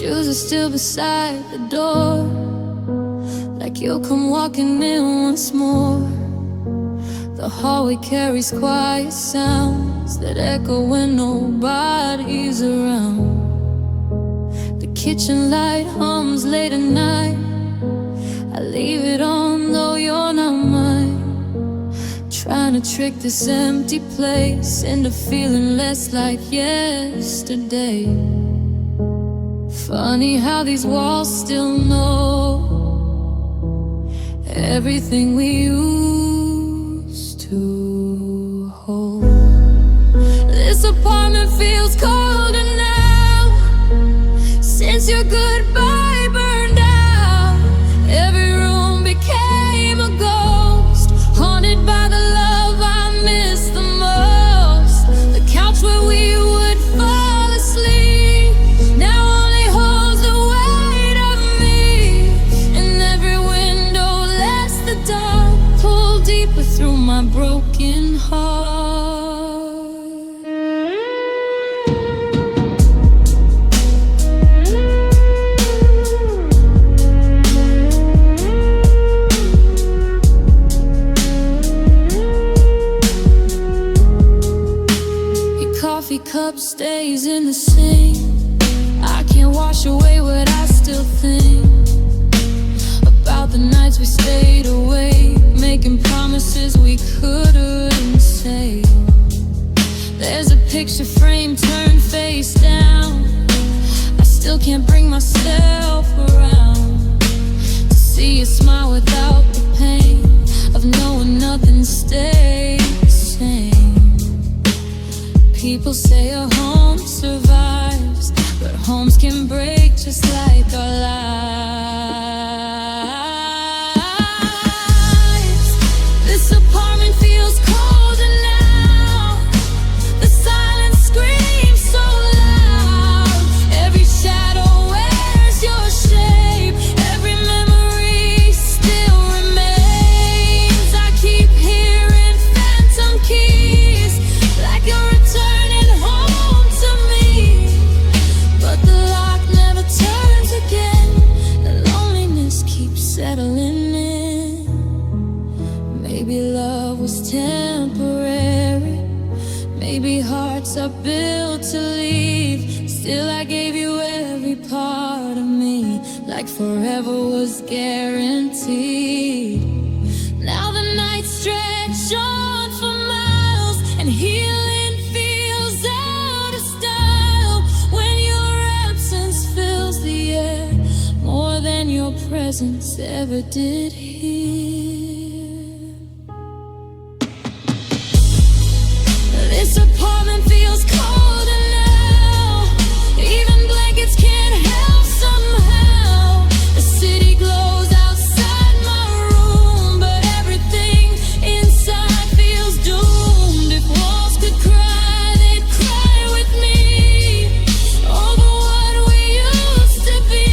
shoes are still beside the door, like you'll come walking in once more. The hallway carries quiet sounds that echo when nobody's around. The kitchen light hums late at night. I leave it on though you're not mine, trying to trick this empty place into feeling less like yesterday. Funny how these walls still know everything we used to hold. This apartment feels colder now since your goodbye burned out. Every room became a ghost, haunted by the love I miss the most. The couch where we would fall asleep now only holds the weight of me, and every window lets the dark pull deeper through my broken heart. Coffee cup stays in the sink. I can't wash away what I still think about the nights we stayed awake, making promises we couldn't say. There's a picture frame turned face down. I still can't bring myself around to see you smile without the pain of knowing nothing stays the same. People say a home survives, but homes can break just like our lives. This apartment feels colder now. The silence screams so loud. Every shadow wears your shape. Every memory still remains. I keep hearing phantom keys, like you're returning home to me, but the lock never turns again. The loneliness keeps settling in. Maybe love was temporary, maybe hearts are built to leave. Still I gave you every part of me, like forever was guaranteed. Now the nights stretch on for miles, and healing feels out of style when your absence fills the air more than your presence ever did here. This apartment feels colder now. Even blankets can't help somehow. The city glows outside my room, but everything inside feels doomed. If walls could cry, they'd cry with me over what we used to be.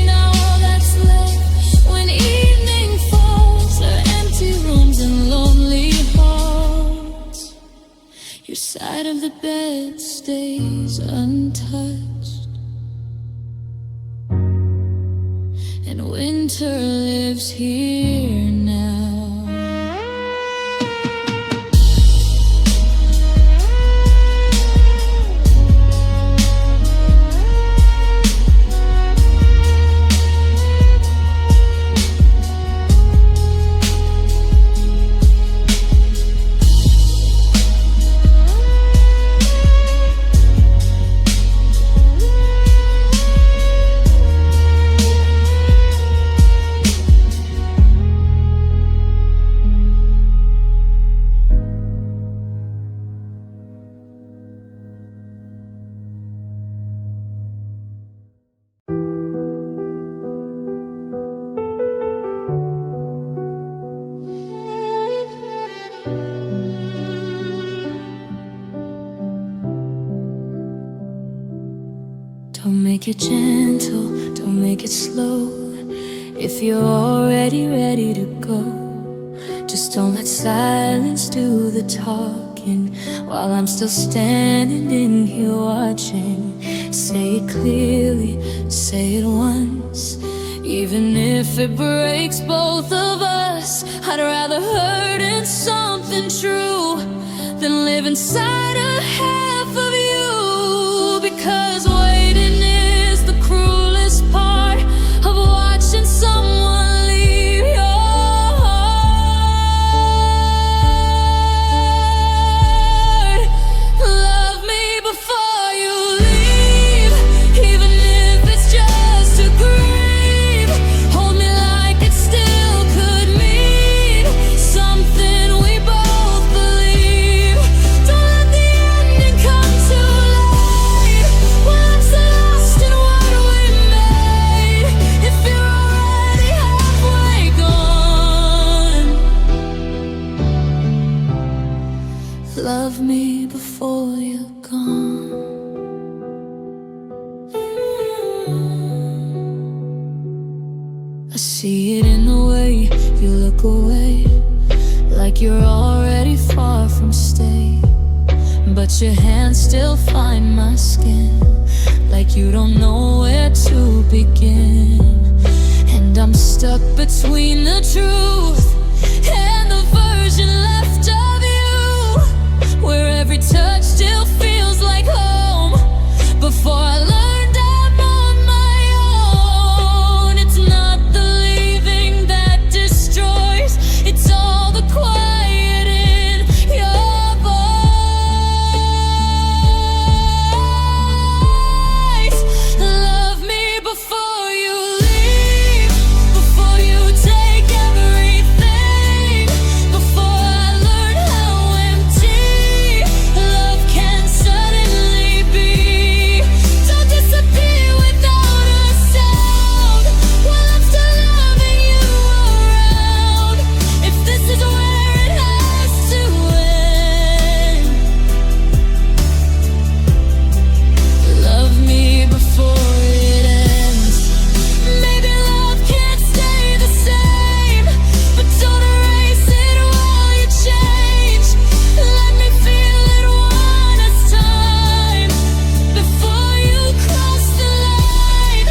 Now all that's left when evening falls are empty rooms and lonely hearts. Your side of the bed stays untouched, and winter lives here now. Don't make it gentle, don't make it slow. If you're already ready to go, just don't let silence do the talking while I'm still standing in here watching. Say it clearly, say it once. Even if it breaks both of us, I'd rather hurt in something true than live inside a half of you. Because waiting is the cruelest part of watching someone leave your heart. Love me before you leave, even if it's just to grieve. Hold me like it still could mean something we both believe. Don't let the ending come too late. When I'm so lost in what we made, if you're already halfway gone, love me before you're gone. I see it in the way you look away, like you're already far from stay. But your hands still find my skin, like you don't know where to begin. And I'm stuck between the truth and the version left of you, where every touch still feels like home. Before I learned I'm on my own, it's not the leaving that destroys, it's all the quiet in your voice. Love me before you leave, before you take everything, before I learn how empty love can suddenly be. Don't disappear without a sound while I'm still loving you around. If this is where it has to end, love me before it ends. Maybe love can't stay the same, but don't erase it while you change. Let me feel it one last time before you cross the line.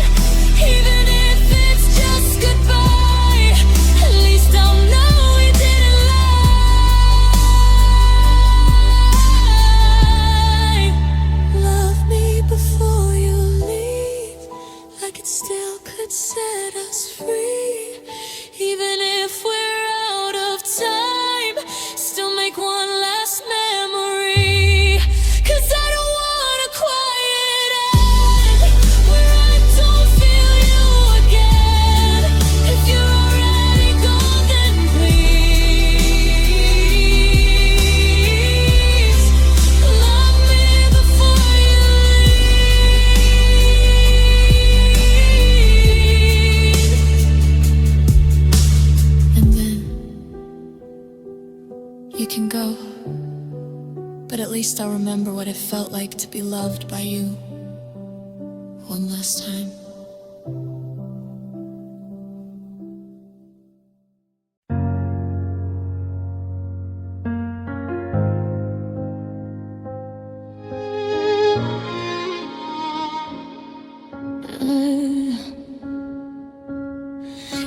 Even if it's just goodbye, at least I'll know we didn't lie. Love me before you leave, like it still could set us free. Even if we're out of time, still make one last memory. 'Cause I don't want a quiet end where I don't feel you again. If you're already gone, then please love me before you leave. And then you can go, but at least I'll remember what it felt like to be loved by you one last time.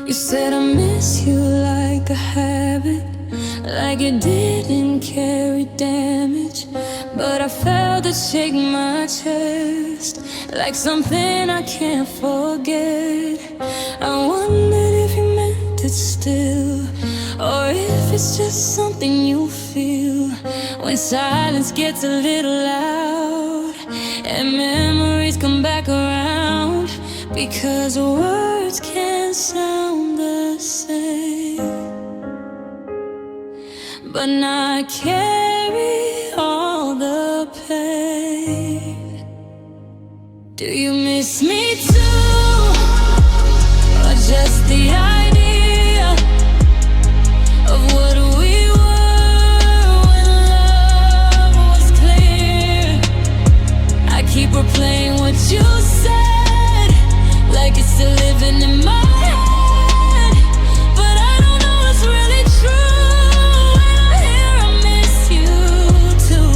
You said I miss you like a habit, like it didn't carry damage. But I felt it shake my chest, like something I can't forget. I wondered if you meant it still, or if it's just something you feel when silence gets a little loud and memories come back around. Because words can't sound the same, but now I carry all the pain. Do you miss me too, or just the idea of what we were when love was clear? I keep replaying what you said, like it's still living in my head, but I don't know what's really true. When I hear I miss you too,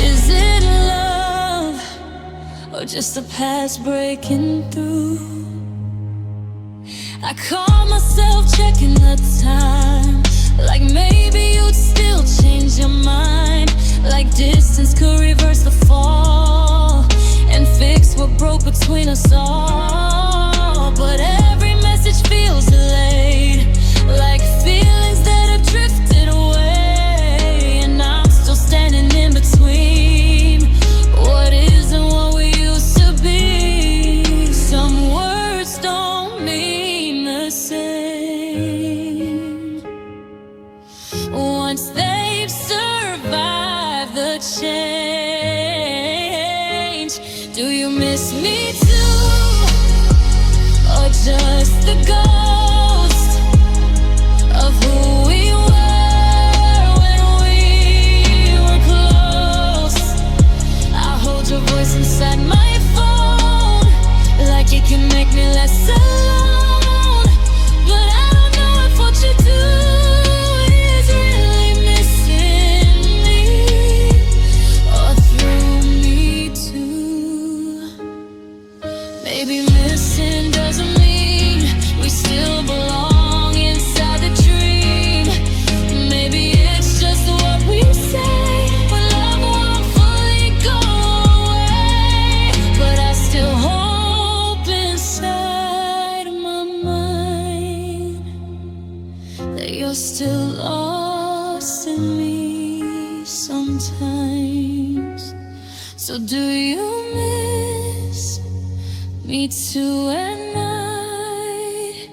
is it love or just a glass breaking through. I call myself checking the time, like maybe you'd still change your mind, like distance could reverse the fall and fix what broke between us all. But every message feels delayed, like feelings that have drifted away, and I'm still standing in between what is and what we used to be. Some words don't mean the same once they've survived the change. Do you miss me too, or just the ghost of who we were when we were close? I hold your voice inside my phone, like it can make me less alone. But I don't know if what you do is really missing me, or through me too. Maybe missing doesn't mean we still belong inside the dream. Maybe it's just what we say, but love won't fully go away. But I still hope inside my mind that you're still lost in me sometimes. So do you miss me too at night,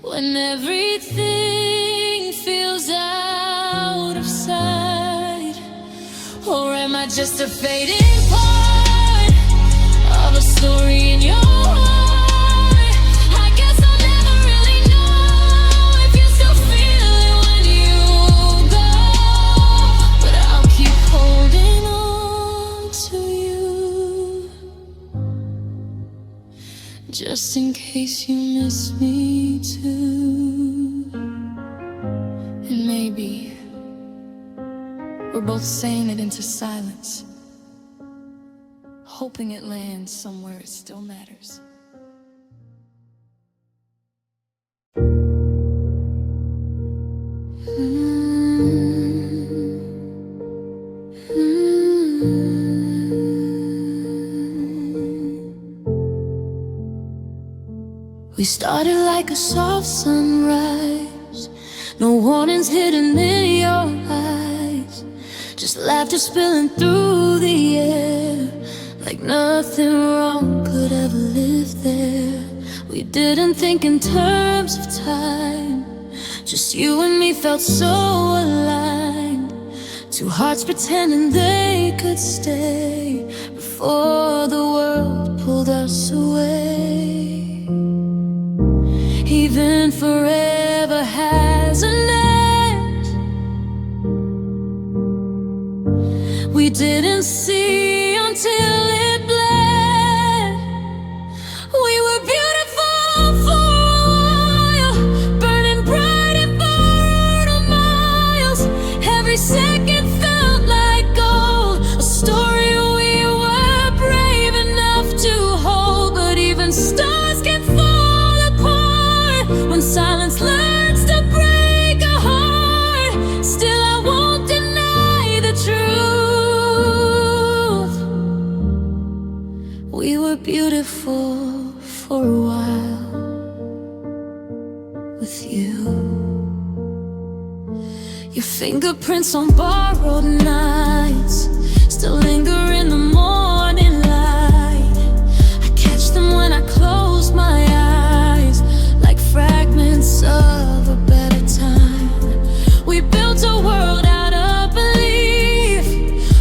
when everything feels out of sight? Or am I just a fading part of a story in your heart? I guess I'll never really know if you still feel it when you go, but I'll keep holding on to you, just in case you miss me too. And maybe we're both saying it into silence, hoping it lands somewhere it still matters. We started like a soft sunrise, no warnings hidden in your eyes, just laughter spilling through the air, like nothing wrong could ever live there. We didn't think in terms of time, just you and me felt so aligned. Two hearts pretending they could stay before the world pulled us away. Even forever has an end. We didn't see until it bled. We were beautiful for a while, burning bright and far out of miles. Every second felt like gold, a story we were brave enough to hold. But even stars can fall apart when silence learns to break a heart. Still I won't deny the truth. We were beautiful for a while with you. Your fingerprints on borrowed nights still linger in the morning light. I catch them when I close my eyes, like fragments of a better time. We built a world out of belief,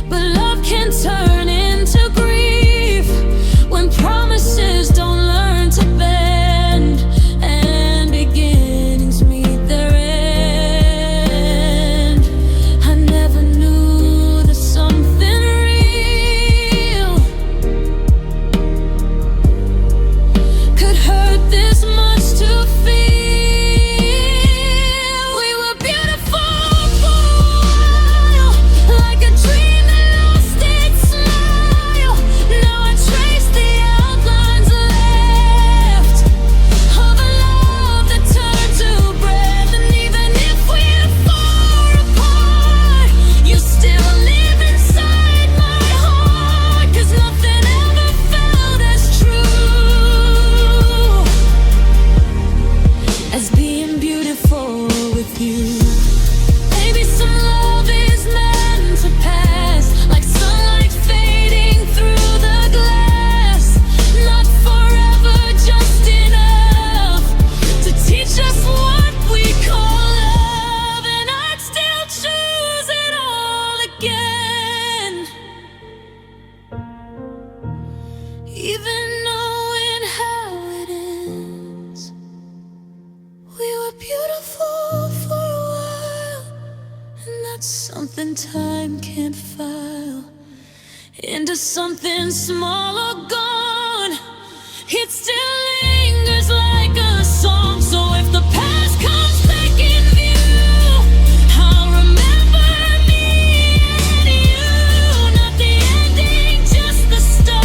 but love can turn into grief when promises don't learn to bend and beginnings meet their end. I never knew that something real something time can't file into something small or gone. It still lingers like a song. So if the past comes back in view, I'll remember me and you. Not the ending, just the start.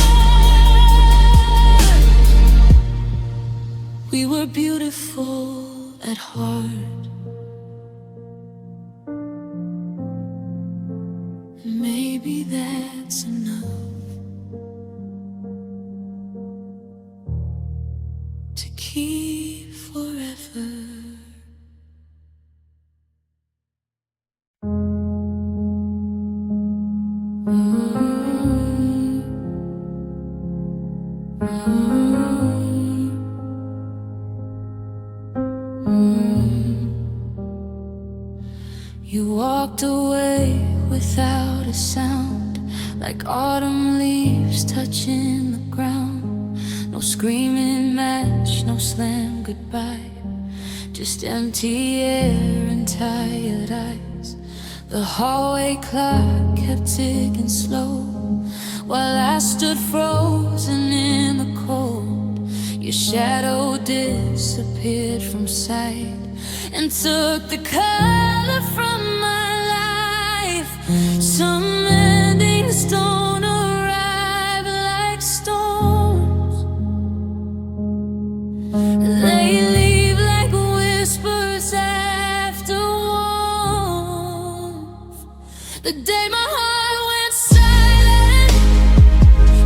We were beautiful at heart. Maybe that's enough to keep forever. You walked away without a sound, like autumn leaves touching the ground. No screaming match, no slam goodbye, just empty air and tired eyes. The hallway clock kept ticking slow, while I stood frozen in the cold. Your shadow disappeared from sight and took the color from my life. Some endings don't arrive like storms. They leave like whispers after warmth. The day my heart went silent,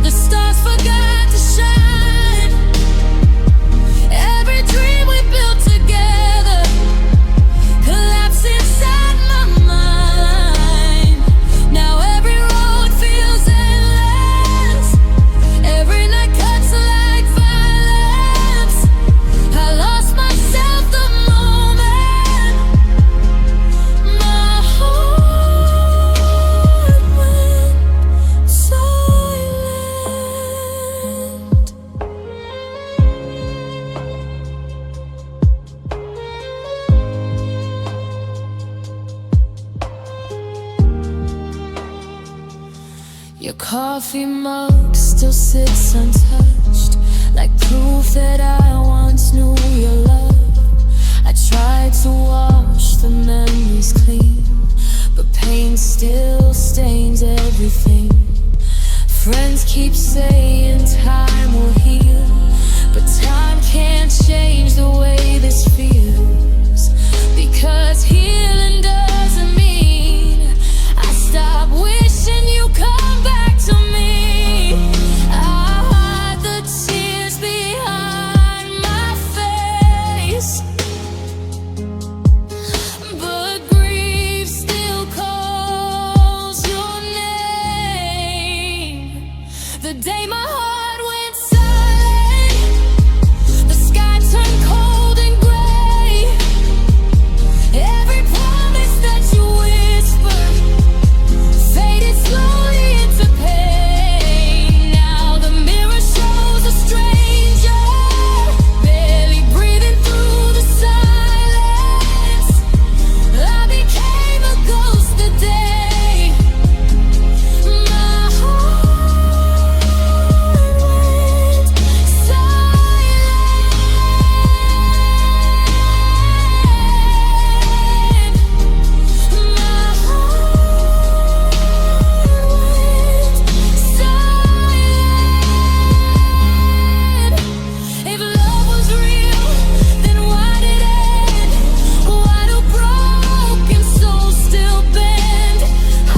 the stars forgot to shine. Every dream we built together collapsed inside my mind. Now every road feels endless, every night cuts like violence. I lost myself the moment my heart went silent. Your coffee mug still sits untouched, like proof that I once knew your love. I tried to wash the memories clean, but pain still stains everything. Friends keep saying time will heal, but time can't change the way this feels. Because healing doesn't mean I stop wishing you come back to me. I hide the tears behind my face, but grief still calls your name. The day my heart went silent, the sky turned cold and gray. Every promise that you whispered faded slowly into pain. Now the mirror shows a stranger, barely breathing through the silence. I became a ghost the day my heart went silent. If love was real, then why did it end? Why do broken souls still bend? I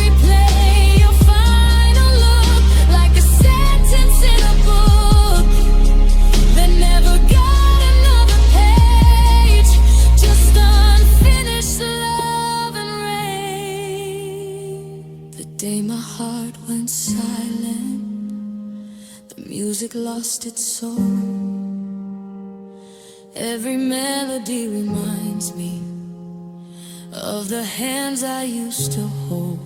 replay your final look like a sentence in a book that never got another page, just unfinished love and rain. The day my heart went silent, the music lost its soul. Every melody reminds me of the hands I used to hold.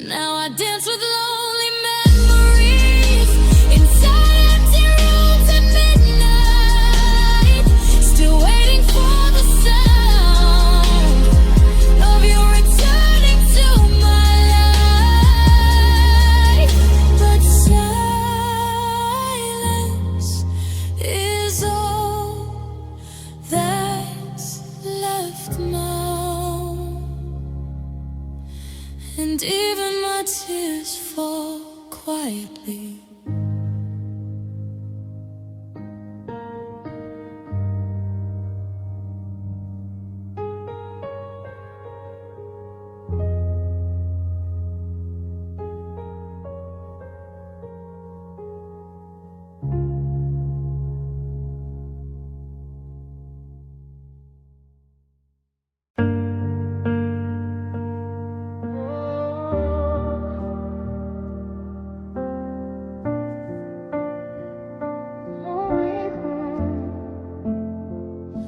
Now I dance with lonely memories inside empty rooms at midnight, still waiting for the sound of your return. and even my tears fall quietly.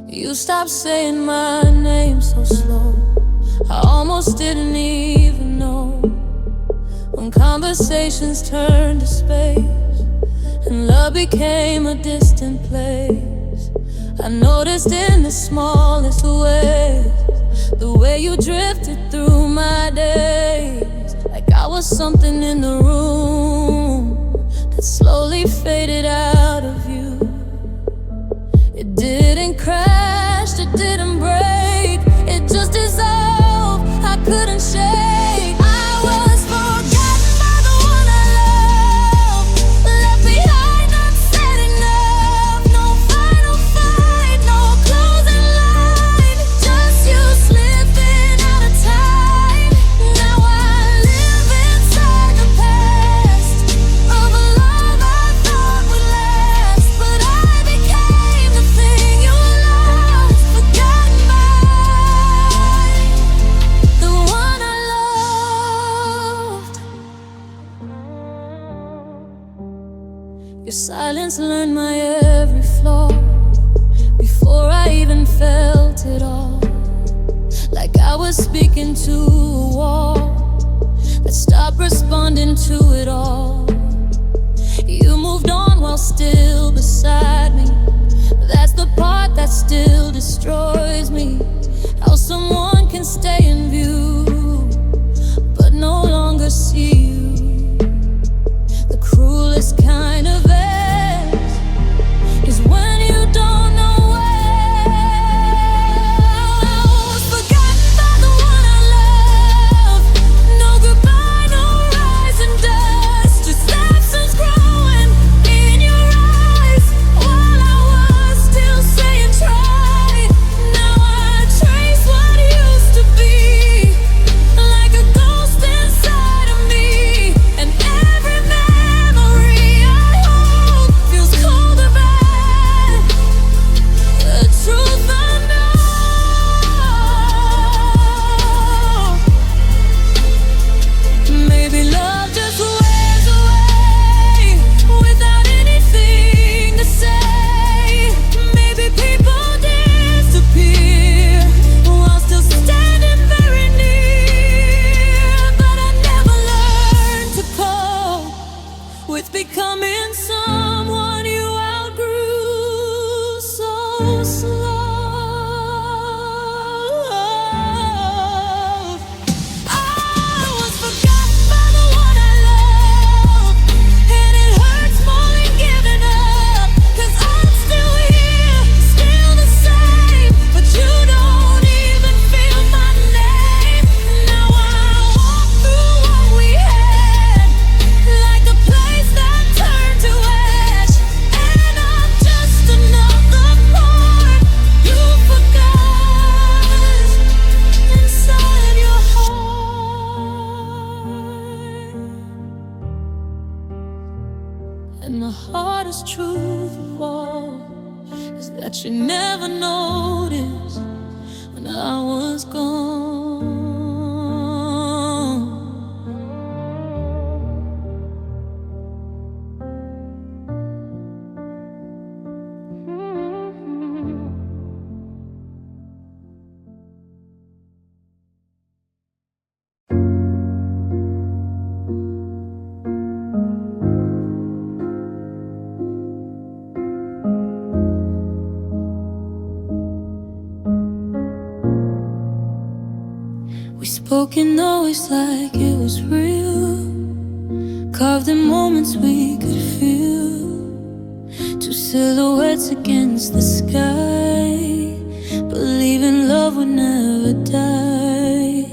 You stopped saying my name so slow, I almost didn't even know. When conversations turned to space and love became a distant place, I noticed in the smallest ways the way you drifted through my days, like I was something in the room that slowly faded out of view. It didn't crash, it didn't break, it just dissolved, I couldn't shake. I was forgotten by the one I loved, left behind, not said enough. No final fight, no closing line, just you slipping out of time. Now I live inside the past of a love I thought would last, but I became the thing you lost, forgotten by the one I loved. Your silence learned my every flaw before I even felt it all, like I was speaking to a wall that stopped responding to it all. You moved on while still beside me, that's the part that still destroys me. How someone can stay in view but no longer see you. The cruelest kind of end is when you don't know when. I was forgotten by the one I love. No goodbye, no rising dust, just absence growing in your eyes while I was still saying try. Now I trace what used to be, like a ghost inside of me, and every memory I hold feels cold or bad. The truth I know, maybe love just wears away without anything to say. Maybe people disappear while still standing very near, but I never learned to cope with becoming someone you outgrew so slow. I was forgotten by the one I love, and it hurts more than giving up, 'cause I'm still here, still the same, but you don't even feel my name. Now I walk through what we had, like a place that turned to ash, and I'm just another part you forgot inside your heart. And the hardest truth of all is that you never noticed when I was gone. We spoke in always like it was real, carved in moments we could feel, two silhouettes against the sky, believing love would never die.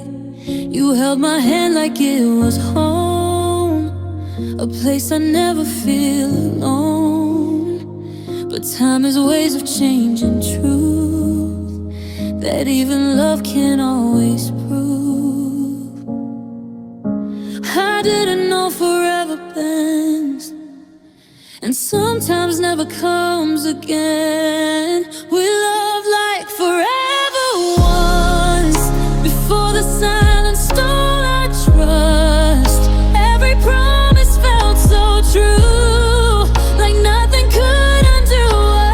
You held my hand like it was home, a place I never feel alone. But time has ways of changing truth that even love can't always prove. I didn't know forever bends, and sometimes never comes again. We love like forever once, before the silence stole our trust. Every promise felt so true, like nothing could undo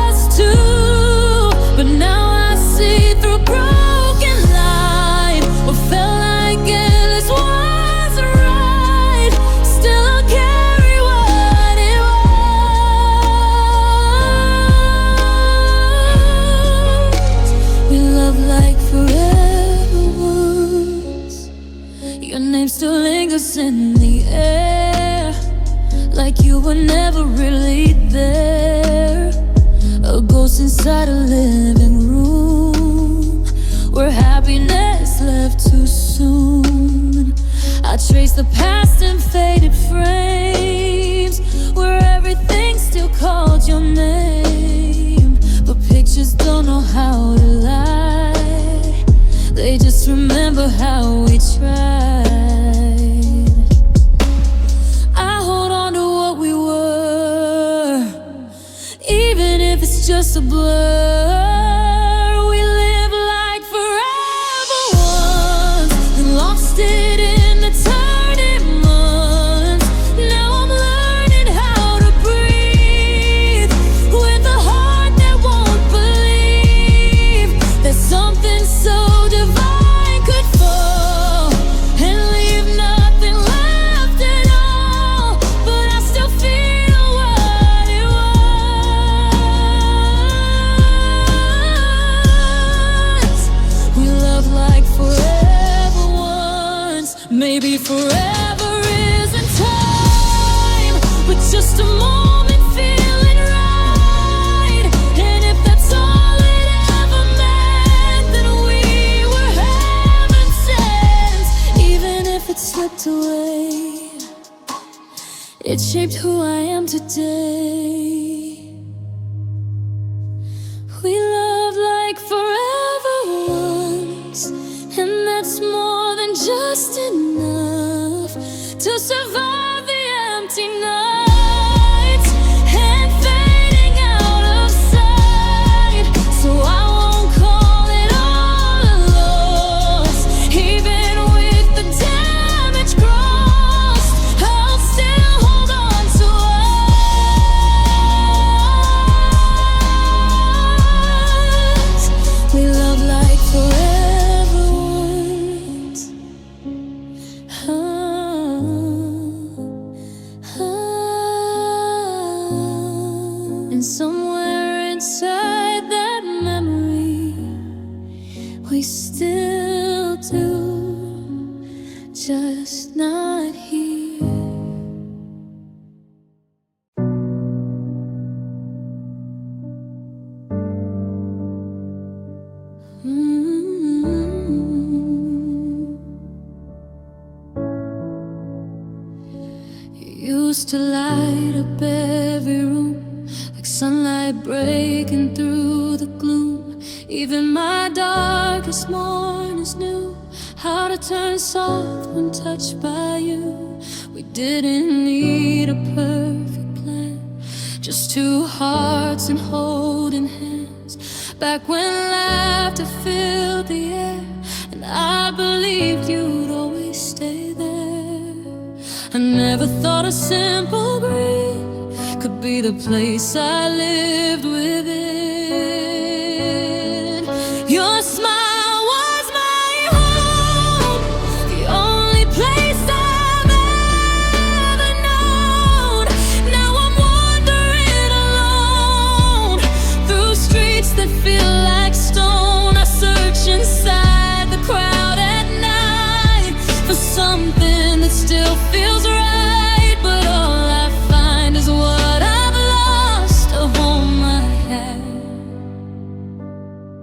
us two. But now I see through broken light, what felt like endless wasn't right. Still I'll carry what it was. We love like forever once. Your name still lingers in the air, like you were never really there. A ghost inside a living room, where happiness left too soon. I trace the past in faded frames, where everything still called your name. But pictures don't know how to lie, they just remember how we tried. I hold on to what we were, even if it's just a blur. We live like forever once, and lost it in the turning months. Now I'm learning how to breathe, with a heart that won't believe that something so divine could fall and leave nothing left at all. But I still feel what it was. We love like forever once. Maybe forever isn't time, but just a moment feeling right. And if that's all it ever meant, then we were heaven sent. Even if it slipped away, it shaped who I am today. We love like forever once, and that's more than just enough to survive the empty nights and fading out of sight. So I won't call it all a loss, even with the damage crossed. I'll still hold on to us. We love like forever once. And somewhere inside that memory, we still do, just not here. You used to light up every room, like sunlight breaking through the gloom. Even my darkest mornings knew how to turn soft when touched by you. We didn't need a perfect plan, just two hearts and holding hands. Back when laughter filled the air, and I believed you'd always stay there. I never thought a simple green could be the place I lived within. Your smile was my home, the only place I've ever known. Now I'm wandering alone through streets that feel like stone. I search inside the crowd at night for something that still feels right, but all I find is what I've lost to hold my hand.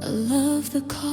I love the cost.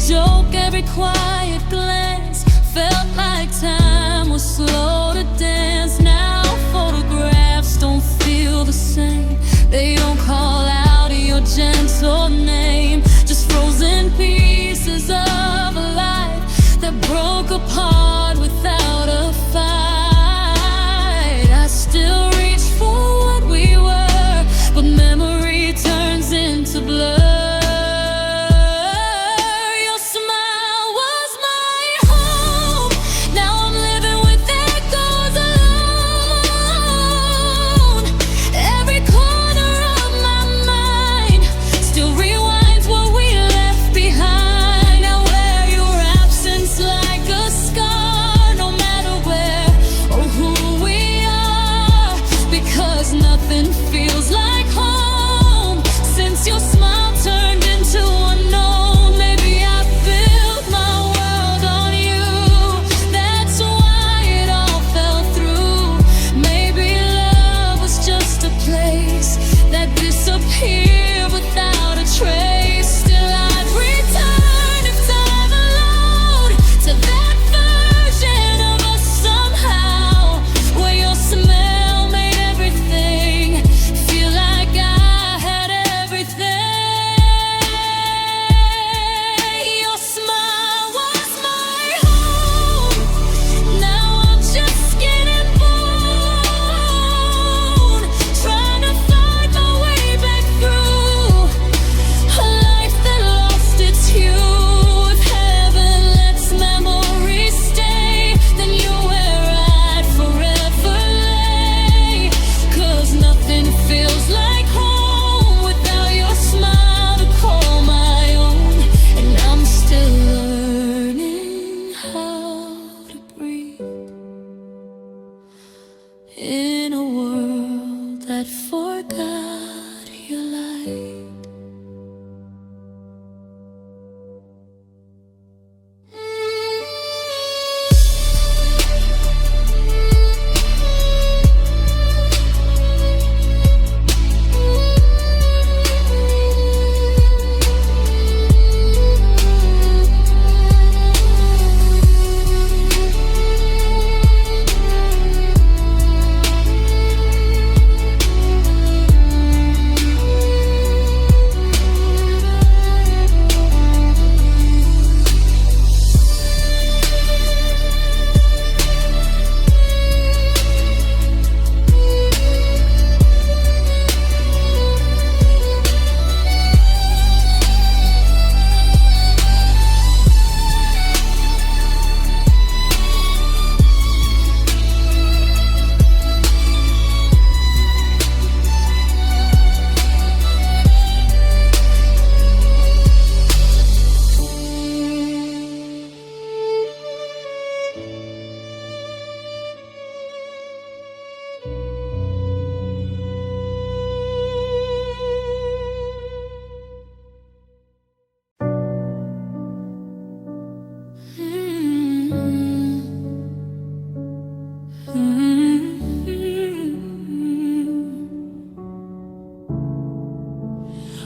joke, every quiet glance felt like time was slow to dance. Now photographs don't feel the same. They don't call out your gentle name. Just frozen pieces of a life that broke apart without a fight. I still reach for what we were, but memory turns into blur. In a world that forgot your light.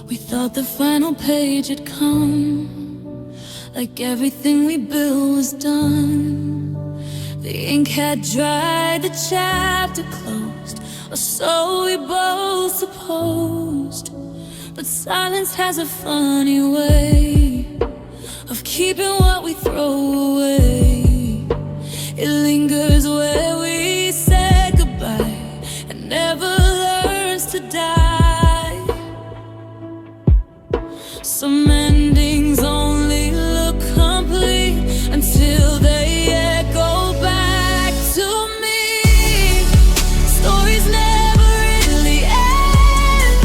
We thought the final page had come, like everything we built was done. The ink had dried, the chapter closed, or so we both supposed. But silence has a funny way of keeping what we throw away. It lingers where we said goodbye and never learns to die. Some endings only look complete until they echo back to me. Stories never really end,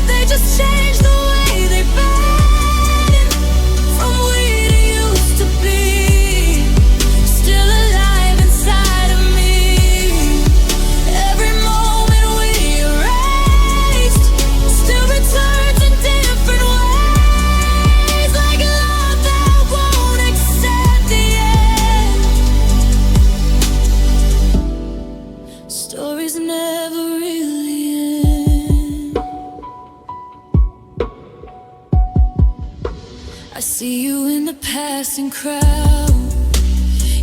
they just change the way they've been. From we to used to be, still alive inside of me. Every moment we erased still returns in different ways, like love that won't accept the end. Stories never really end. I see you in the passing crowd,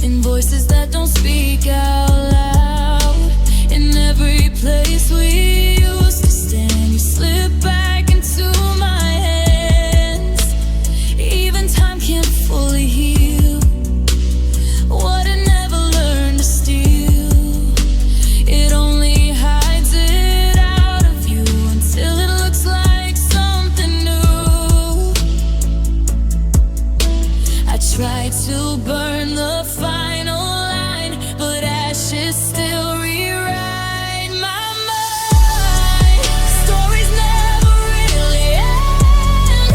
in voices that don't speak out loud. In every place we used to stand, you slip back into my hands. Even time can't fully heal what I never learned to steal. It only hides it out of you until it looks like something new. I tried to burn the final line, but ashes still rewrite my mind. Stories never really end.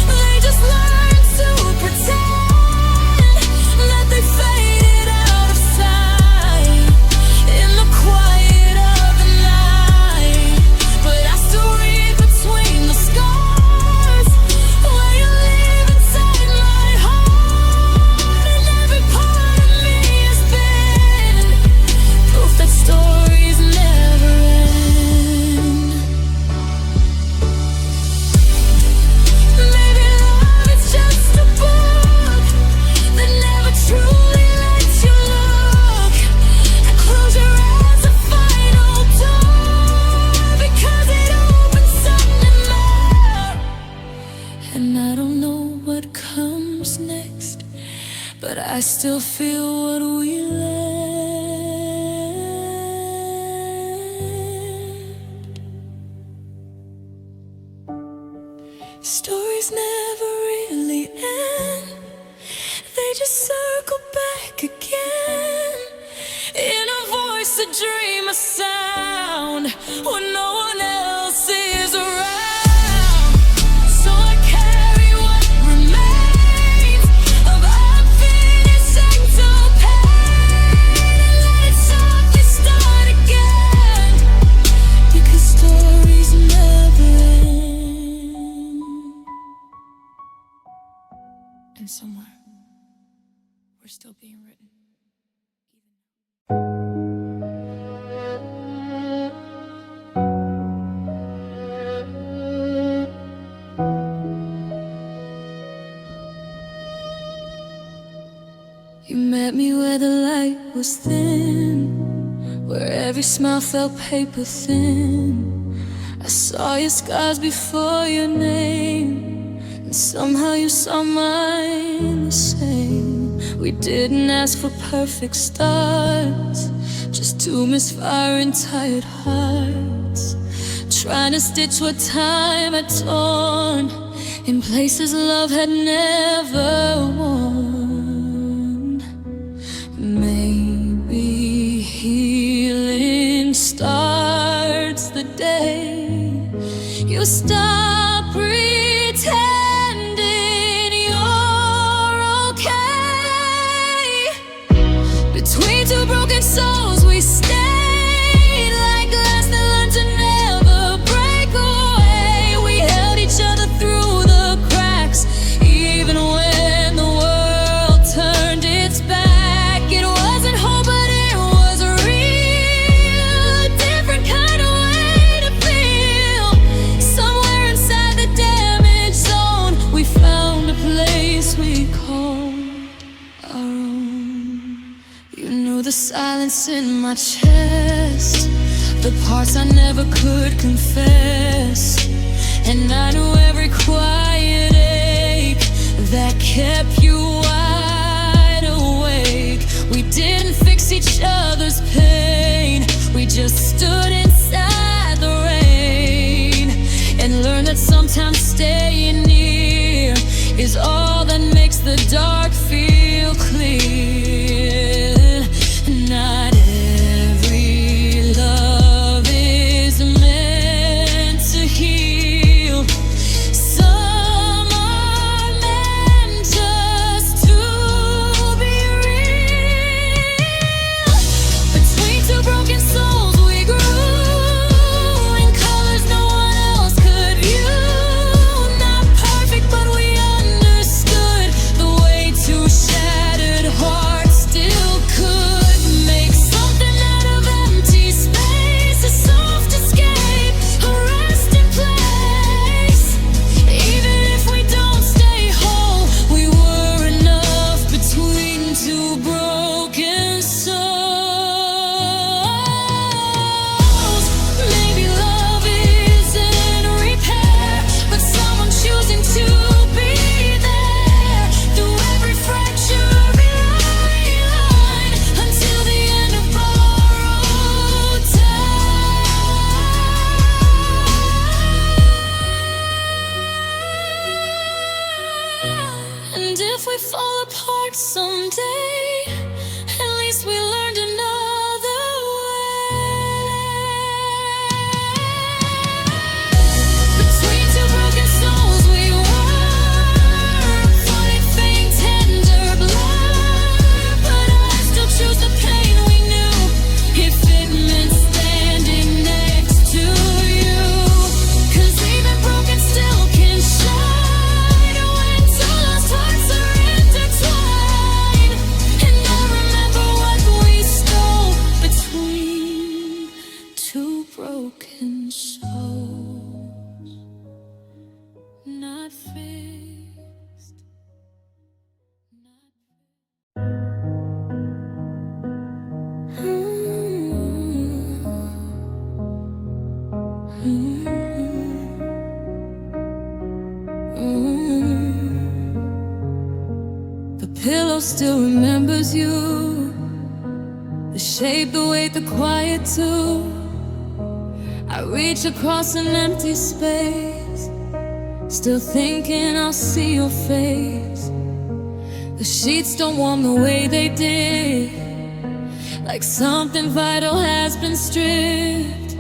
They just learn to pretend that they faded out of sight in the quiet of the night. But I still read between the scars where you live inside my heart. And every part of me has been proof that stories never end. Maybe love is just a book that never truly lets you look and close your eyes to final door, because it opens something more. And I don't know what comes next, but I still feel what we left. Stories never really end. They just circle back again in a voice, a dream, a sound when no one else is around. So I carry what remains of unfinished sexual pain and let it softly start again, because stories never end. And somewhere we're still being written. You met me where the light was thin, where every smile felt paper thin. I saw your scars before your name, and somehow you saw mine the same. We didn't ask for perfect starts, just two misfiring tired hearts, trying to stitch what time had torn in places love had never worn. Maybe healing starts the day you stop pretending you're okay. Between two broken souls we stayed like glass that learned to never break away. We held each other through the cracks, even when the world turned its back. It wasn't hope, but it was real, a different kind of way to feel. Somewhere inside the damage zone we found a place we called our own. You knew the silence in my chest, the parts I never could confess, and I knew every quiet ache that kept you wide awake. We didn't fix each other's pain, we just stood inside the rain and learned that sometimes staying near is all that makes the dark feel clear. Not every love is meant to heal. Some are meant just to be real. Between two broken souls we grew in colors no one else could view. Not perfect, but we understood the way two shattered hearts broken souls, not fixed, not The pillow still remembers you, the shape, the weight, the quiet too. I reach across an empty space, still thinking I'll see your face. The sheets don't warm the way they did, like something vital has been stripped.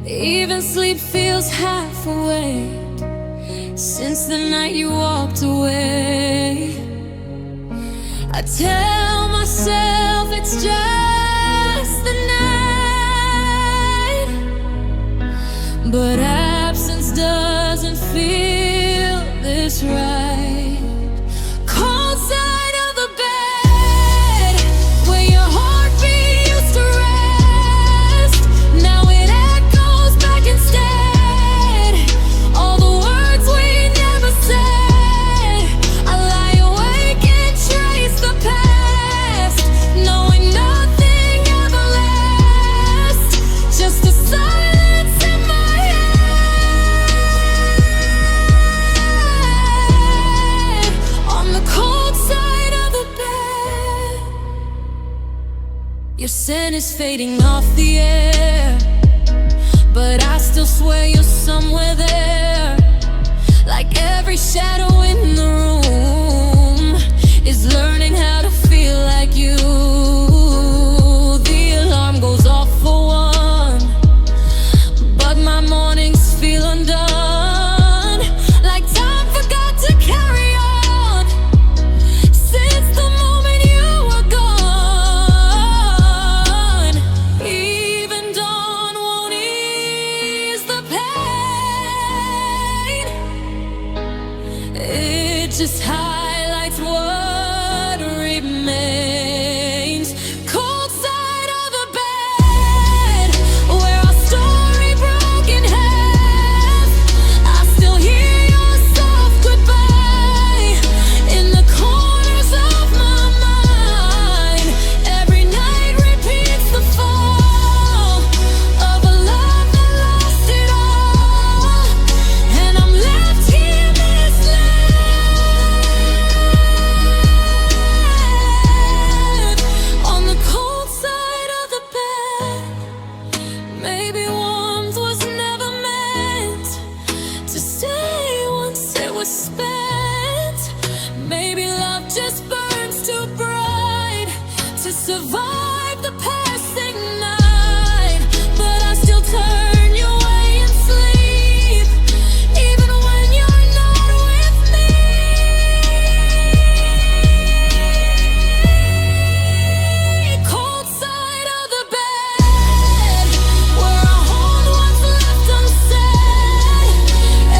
Even sleep feels half awake since the night you walked away. I tell myself it's just the night, but absence doesn't feel this right. Cold side of the bed, where your heartbeat used to rest, now it echoes back instead. All the words we never said, I lie awake and trace the past, knowing nothing ever lasts, just a silence in my head. On the cold side of the bed, your scent is fading off the air, but I still swear you're somewhere there. Like every shadow in the room is learning how to feel like you. The alarm goes off for one, but my mornings feel undone, like time forgot to carry on since the moment you were gone. Even dawn won't ease the pain, it just highlights what remains. Cold side of the bed, where our story broke in half, I still hear your soft goodbye in the corners of my mind. Every night repeats the fall of a love that lost it all, and I'm left here misled. On the cold side of the bed, maybe warmth was never meant to stay once it was spent. Maybe love just burns too bright to survive the passing night, but I still turn you away in sleep, even when you're not with me. Cold side of the bed, where I hold what's left unsaid.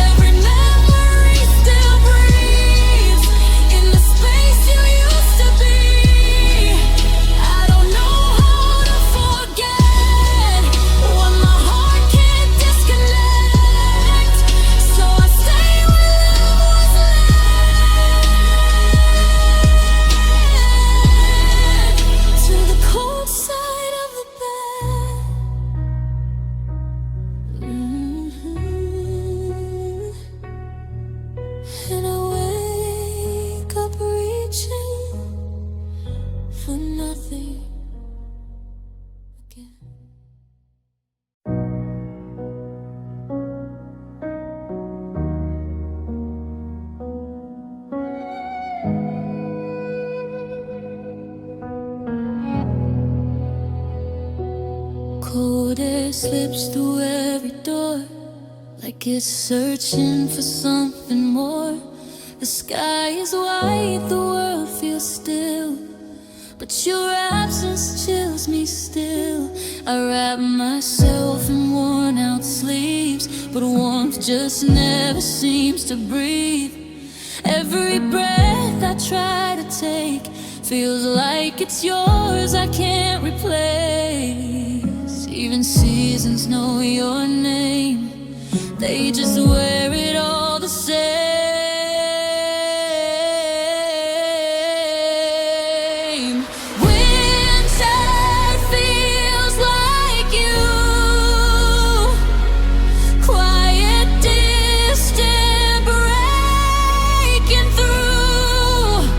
Every memory still breathes in the space you used to be. I don't know how to forget what my heart can't disconnect, so I stay where love was left, to the cold side of the bed. And I wake up reaching for nothing again. Cold air slips through every door, like it's searching for something more. The sky is white, the world feels still, but your absence chills me still. I wrap myself in worn out sleeves, but warmth just never seems to breathe. Every breath I try to take feels like it's yours I can't replace. Even seasons know your name. They just wear it all the same. Winter feels like you. Quiet, distant, breaking through.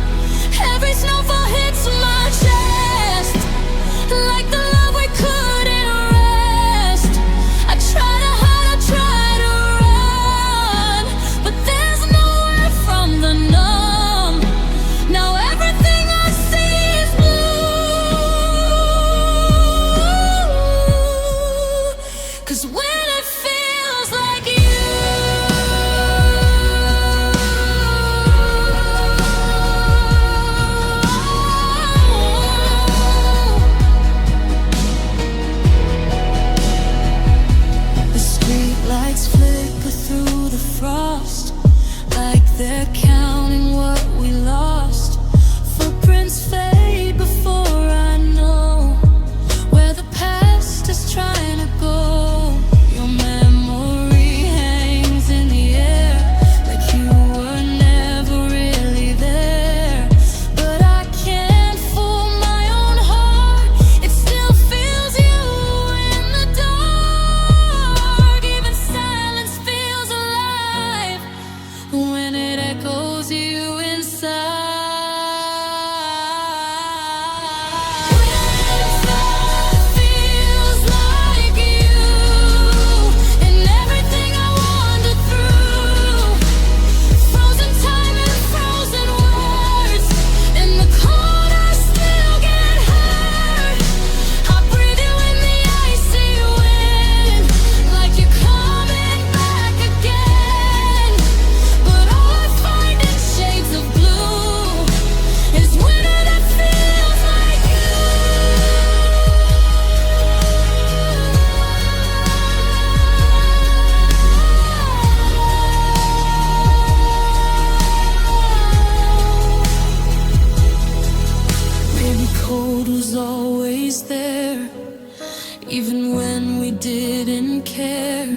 Every snowfall hits my chest, like the love we couldn't rest. I try to hide, I try to run, but there's nowhere from the numb. Now everything I see is blue. 'Cause when it feels like you, the street lights flicker through the frost, like they're counting what we lost. Footprints fade before I know where the past is trying to go. Your memory hangs in the air, like you were never really there. But I can't fool my own heart, it still feels you in the dark. Even silence feels alive when it echoes you inside. Winter feels like you, and everything I wandered through. Frozen time and frozen words. In the cold I still get hurt. I breathe you in the icy wind, like you're coming back again. But all I find in shades of blue is winter that feels like you. Maybe cold was always there, even when we didn't care.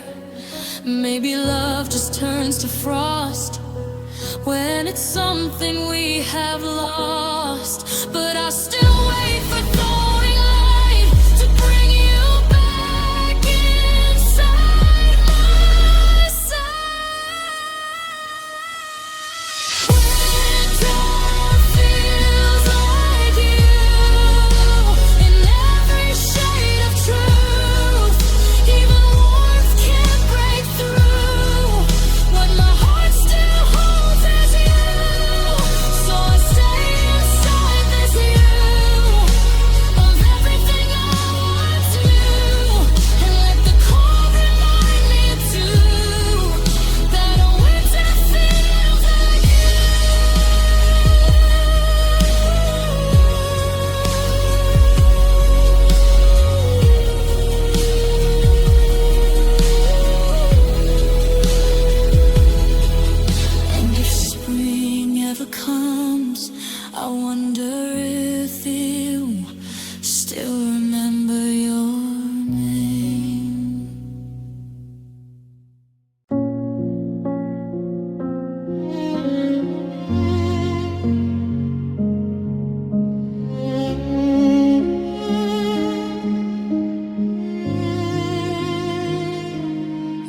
Maybe love just turns to frost when it's something we have lost. But I still wait for throwing light to bring you back inside my sight. Winter feels like you, in every shade of truth. Even warmth can't break through what my heart still holds as you. So I stay inside this you of everything I want to, and let the cold remind me too that a winter feels like you. And if spring ever comes, I wonder if you still remember your name.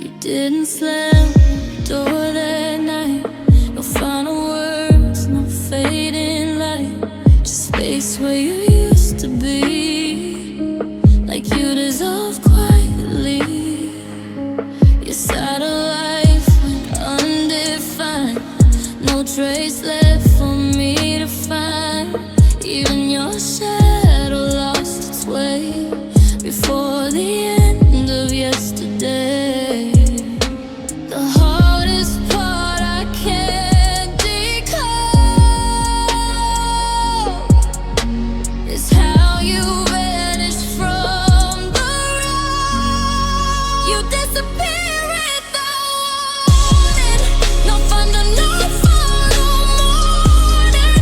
You didn't slam the door that night. No final words, no fading light. Just space where you used to be, like you dissolve quietly. Your side of life went undefined, no trace left for me to find. Even your shadow lost its way before the end of yesterday. The hardest part I can't decode is how you vanished from the road. You disappear without warning, no thunder, no fall, no morning.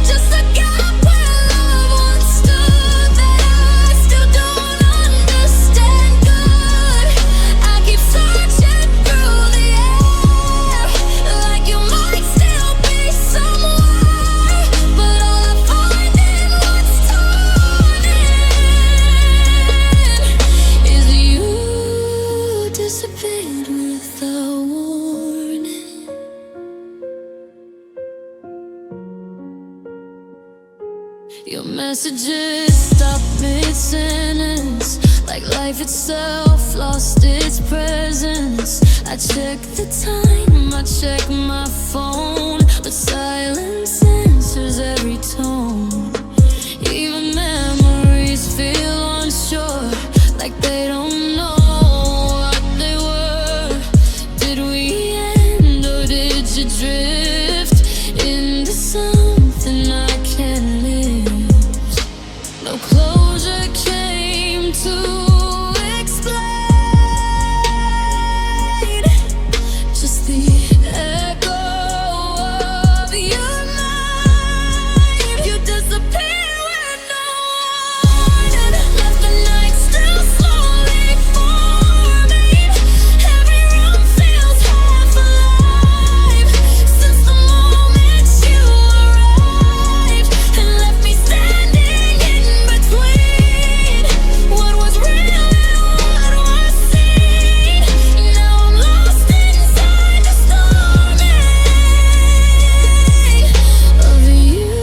Just a gap where love once stood that I still don't understand. Messages stop mid-sentence, like life itself lost its presence. I check the time, I check my phone, but silence answers every tone. Even memories feel unsure, like they don't know what they were. Did we end or did you drift into something I can't lose? No closure came to explain, just the echo of your mind. You disappear with no warning, left the night still slowly forming. Every room feels half alive since the moment you arrived and left me standing in between what was real and what was seen. Now I'm lost inside the storming of you.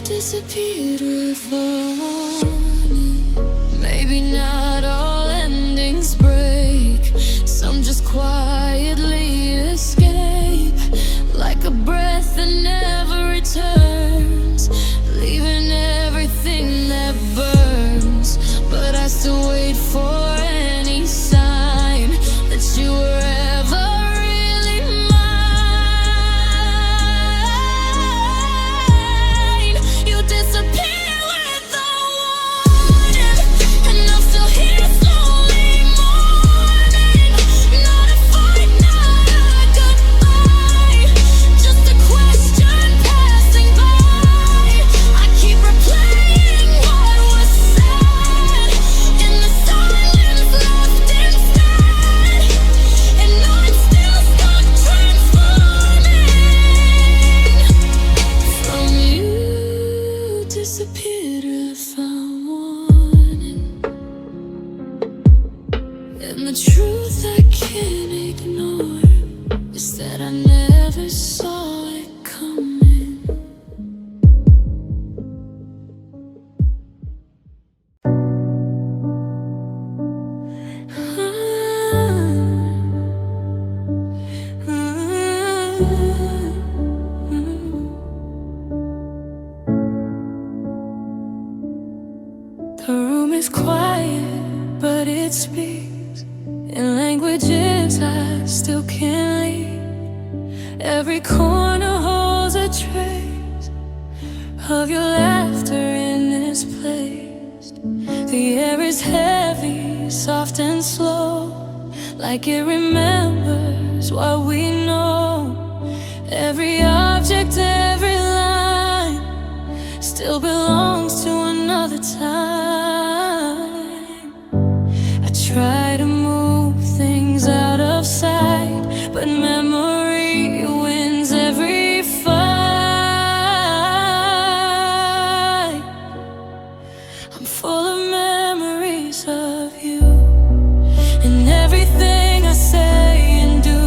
Disappeared with a warning. Maybe not all endings break, some just quietly escape, like a breath that never returns, leaving everything that burns. But I still wait for any sign that you were ever really mine. You disappear with the warning, and I'm still here slowly mourning. Not a fight, not a goodbye, just a question passing by. I keep replaying what was said in the silence left instead, and I'm still stuck transforming from you. Disappeared without warning, and the truth I can't ignore is that I never saw it coming. The room is quiet, but it speaks in languages I still can't read. Every corner holds a trace of your laughter in this place. The air is heavy, soft and slow, like it remembers what we know. Every object, every line still belongs to another time. I try to move things out of sight, but memory wins every fight. I'm full of memories of you, and everything I say and do,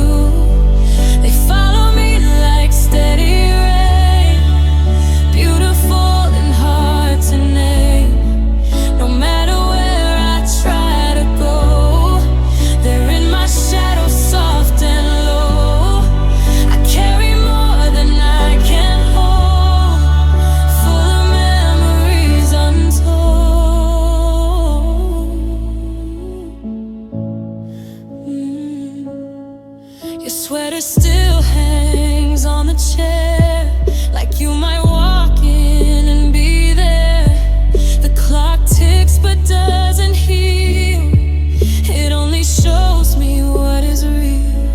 they follow me like steady rain, beautiful and hard to name. No matter where I try to go, they're in my shadow, soft and low. I carry more than I can hold, full of memories untold. Your sweater still hangs on the chair, like you might walk in and be there. The clock ticks but doesn't heal, it only shows me what is real.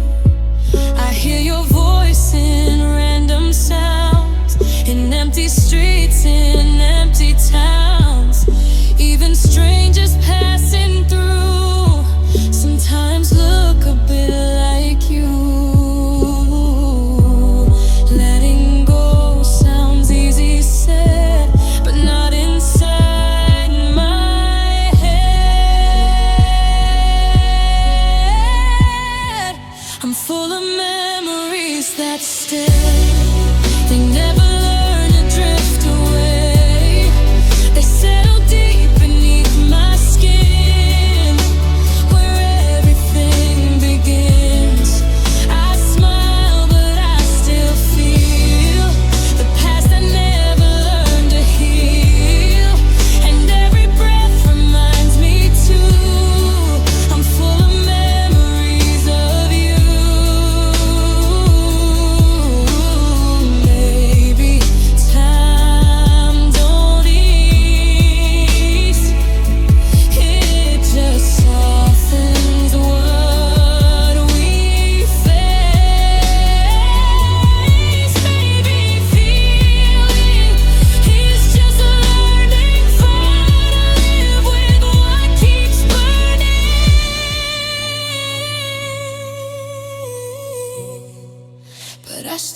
I hear your voice in random sounds, in empty streets, in empty towns. Even strangers passing through sometimes look a bit like you. Letting go sounds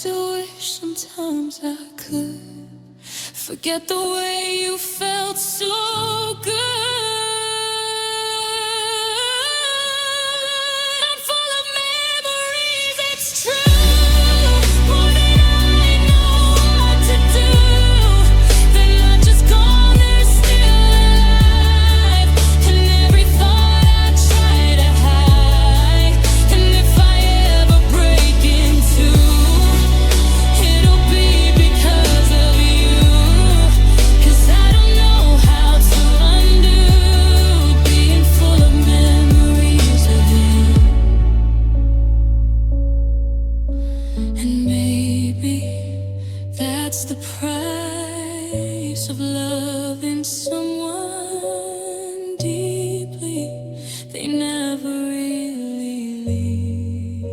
still wish sometimes I could forget the way you felt so good. I'm full of memories, it's true. More than I know what to do. They're not just gone, they're still alive. And every thought I try to hide. And if I ever break in two, it'll be because of you. 'Cause I don't know how to undo being full of memories of you. And maybe that's the price of loving someone deeply. They never really leave.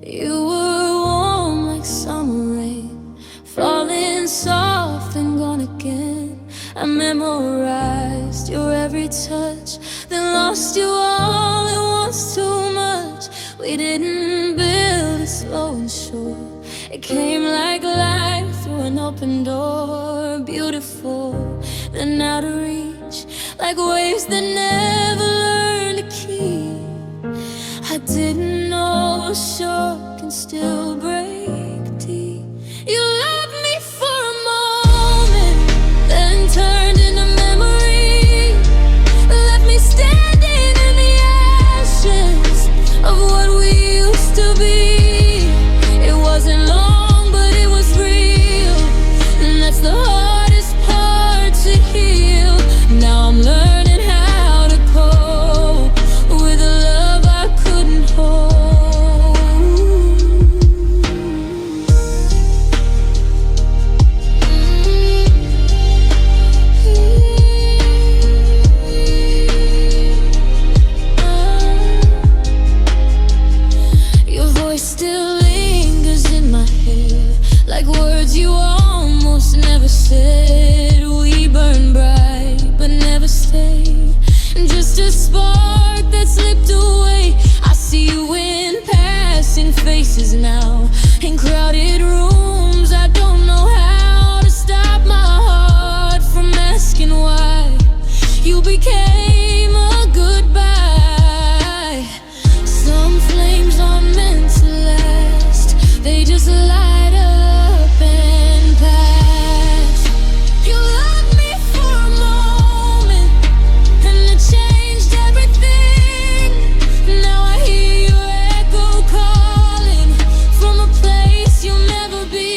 You were warm like summer rain, falling soft and gone again. I memorized your every touch, then lost you all at once too much. We didn't build it slow and sure. It came like light through an open door, beautiful, then out of reach, like waves that never learn to keep. I didn't know a shore can still break deep. You loved me for a moment, then turned into memory. Left me standing in the ashes of what we used to be. It wasn't long, but it was real, and that's the hardest part to heal. Now I'm learning how to cope with a love I couldn't hold. Your voice still lingers in my head, like words you almost never said. We burn bright but never stayed, just a spark that slipped away. I see you in passing faces now, in crowded rooms. I don't know how to stop my heart from asking why. You became a goodbye. Some flames aren't meant to last, they just light up and pass. You loved me for a moment, and it changed everything. Now I hear your echo calling from a place you'll never be.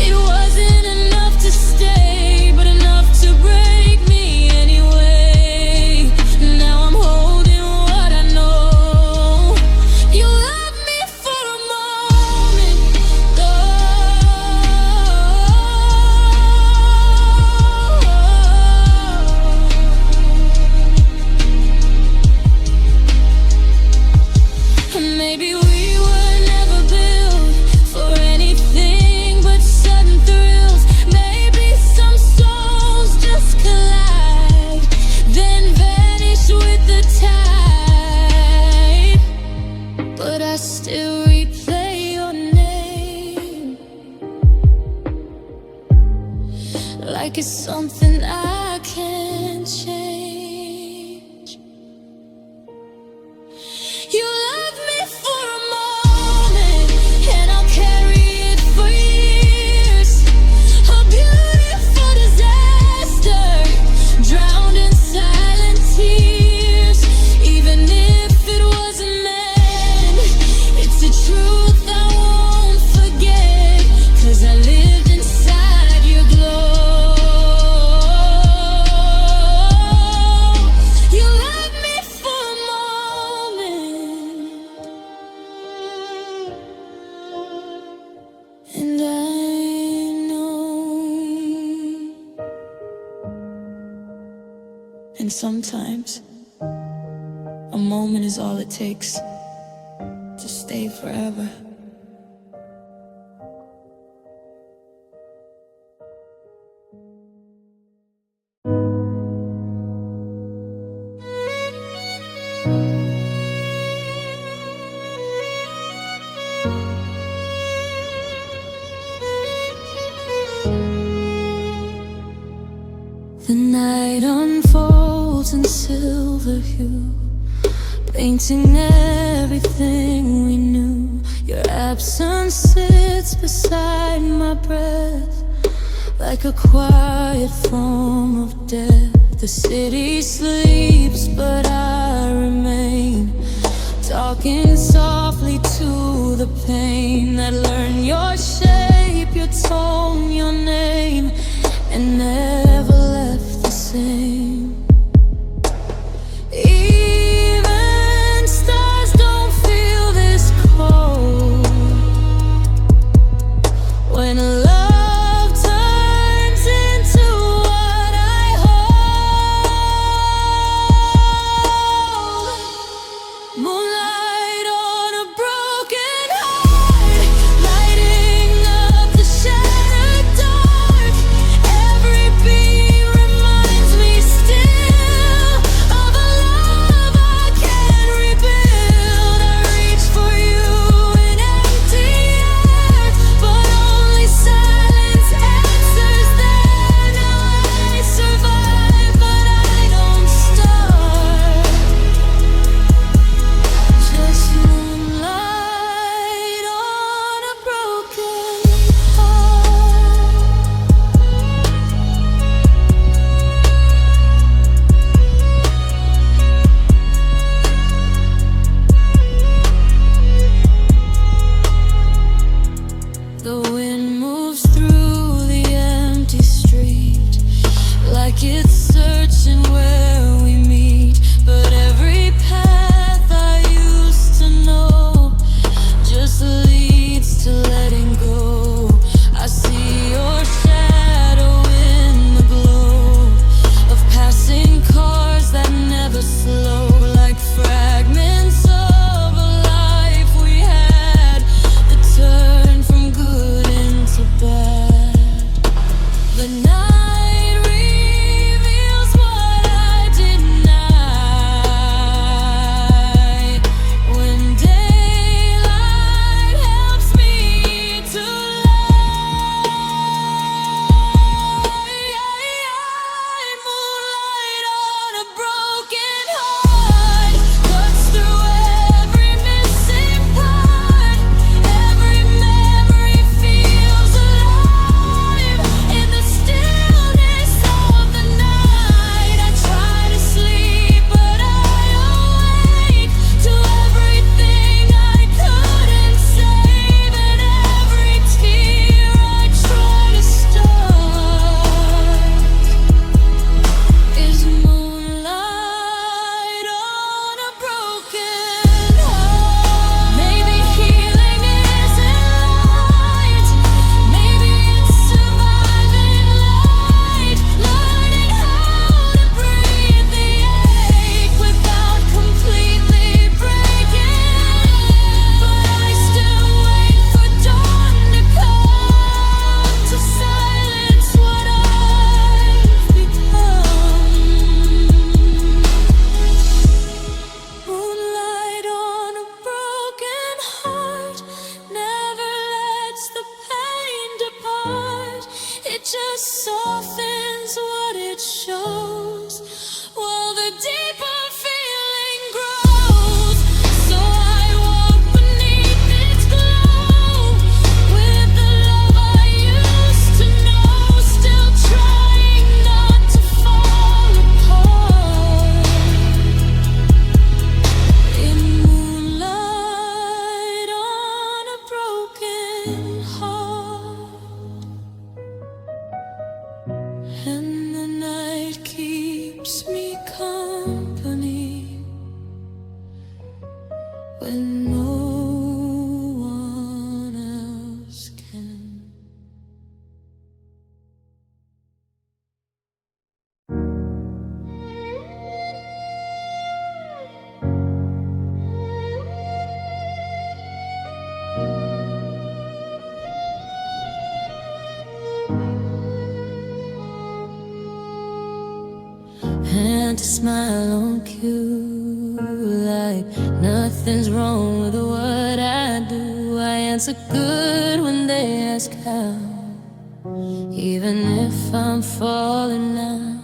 It wasn't enough to stay, but enough to break me anyway. Now I'm holding what I know. You loved me for a moment, and maybe we were never built for anything but sudden thrills. Maybe some souls just collide, then vanish with the tide. But I still replay your name, like it's something I can't change. You loved me for a moment, and I'll carry it for years. A beautiful disaster, drowned in silent tears. Even if it wasn't meant, it's a truth I won't forget. 'Cause I lived inside your glow. You loved me for a moment, and I know. And sometimes a moment is all it takes to stay forever. The night unfolds in silver hue, painting everything we knew. Your absence sits beside my breath, like a quiet form of death. The city sleeps, but I remain, talking softly to the pain that learned your shape, your tone, your name, and never left the same. Even stars don't feel this cold when love turns into what I hold. Moonlight on a broken heart, lighting up the shattered dark. Every beat reminds me still of a love I can't rebuild. I reach for you in empty air, but only silence answers there. Now I survive, but I don't start. Just moonlight on a broken heart. The wind moves through the empty street, like it's searching where we meet. But every path I used to know just leads to letting go. I see your shadow in the glow of passing cars that never slow, like fragments of a life we had that turned from good into bad. The night reveals what I denied, when daylight helps me to lie. Moonlight on a broken heart cuts through every missing part. Every memory feels alive in the stillness of the night. I try to sleep, but I awake to everything I couldn't save, and every tear I try to start is moonlight on a broken heart. Maybe healing isn't light, maybe it's surviving light, learning how to breathe the ache without completely breaking. But I still wait for dawn to come to silence what I've become. Moonlight on a broken heart never lets the pain depart. It just softens what it shows, while the deeper feeling grows. So I walk beneath its glow, with the love I used to know, still trying not to fall apart. In moonlight on a broken heart, and the night keeps me company when no one else can. learned to smile on cue, like nothing's wrong with what I do. I answer good when they ask how, even if I'm falling now.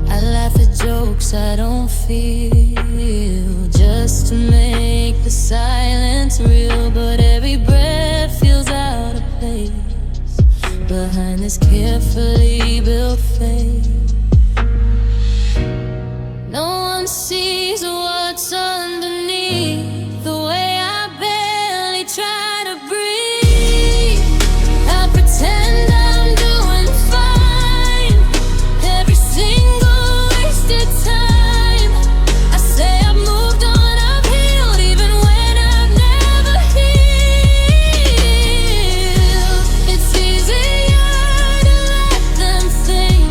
I laugh at jokes I don't feel, just to make the silence real. But every breath feels out of place behind this carefully built face. No one sees what's underneath, the way I barely try to breathe. I pretend I'm doing fine, every single wasted time. I say I've moved on, I've healed, even when I've never healed. It's easier to let them think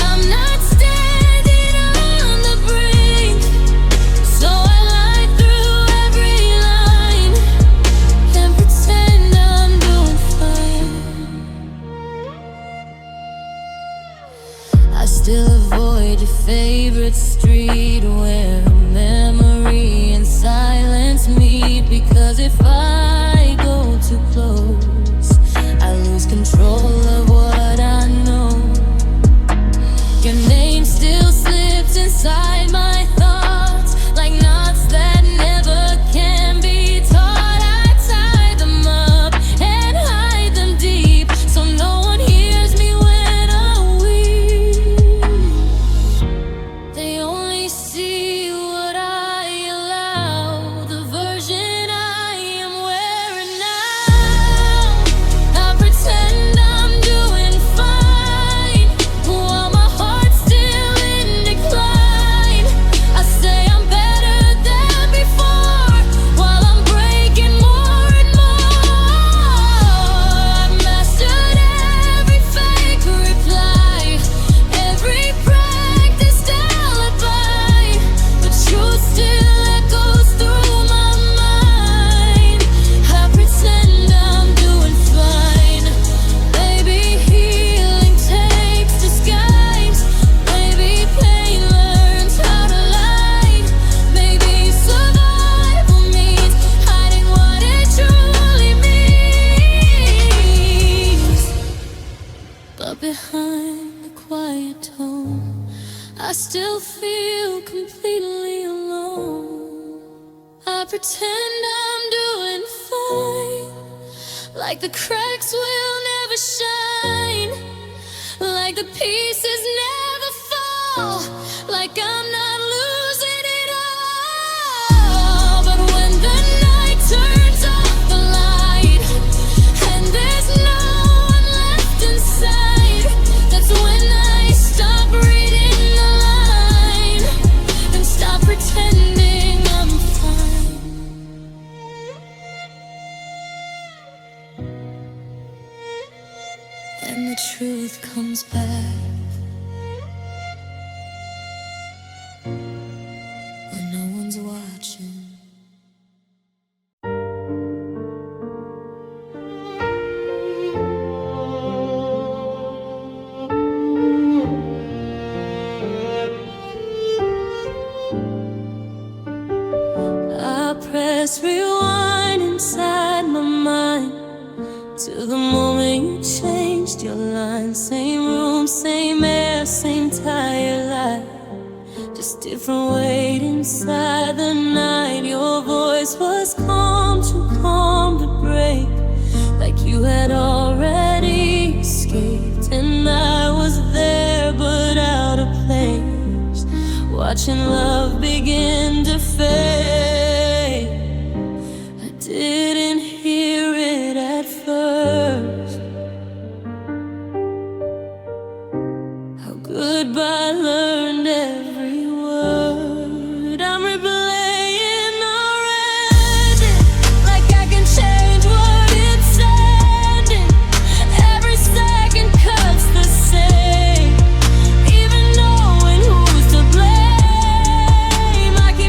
I'm not standing on the brink, so I lie through every line and pretend I'm doing fine. I still avoid your favorite street where memory and silence meet, because if I go too close, I lose control of what I know. Your name still slips inside my thoughts, like knots that never can be taught. I tie them up and hide them deep, so no one hears me when I'm weak. They only see what I allow, the version I am wearing now. I pretend I'm doing fine while my heart's still in decline. I say I'm better than before while I'm breaking more and more. I've mastered every fake reply, every practiced alibi, but truth still echoes through my mind. I pretend I'm doing fine. Maybe healing takes disguise, maybe pain learns how to lie, maybe survival means hiding what it truly means. But behind the quiet tone, I still feel completely alone. I pretend I'm doing fine, like the cracks will never shine, like the pieces never fall, like I'm not losing it all. But when the night turns off the light and there's no one left inside, that's when I stop reading the line and stop pretending I'm fine. And the truth comes back when no one's watching. I press rewind inside my mind to the moment you changed your line. Same room, same air, same tired light, just different weight inside the night. Your voice was calm, too calm to break, like you had already escaped. And I was there but out of place, watching love begin to fade. I didn't hear it at first, how goodbye learned every word. I'm replaying already, like I can change what it's ending. Every second cuts the same, even knowing who's to blame. I can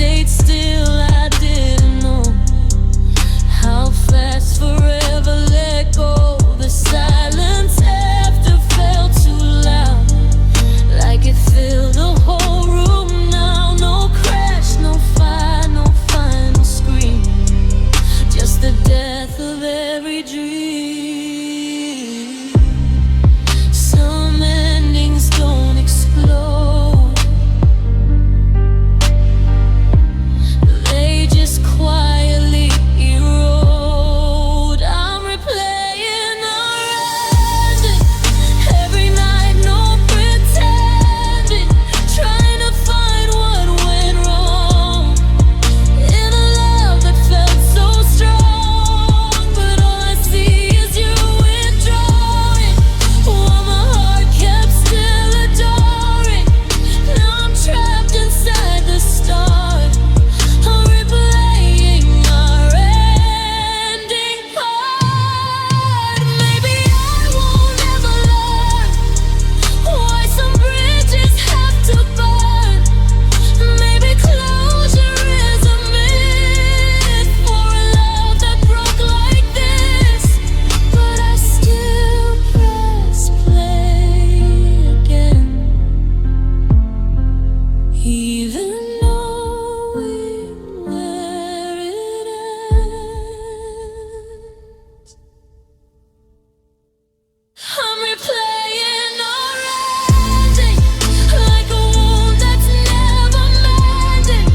stayed still. I didn't know how fast forever let go. The silence after felt too loud, like it filled the whole room now. No crash, no fire, no final scream, just the death of every dream. Some endings don't explode, they just quietly erode. I'm replaying our ending every night, no pretending, trying to find what went wrong in a love that felt so strong. But all I see is you withdrawing, while my heart kept still adoring. Now I'm trapped inside the start. I'm replaying our ending part. Maybe I won't ever learn why some bridges have to burn. Maybe closure is a myth for a love that broke like this. But I still press play again, even knowing where it ends. I'm replaying our ending like a wound that's never mending.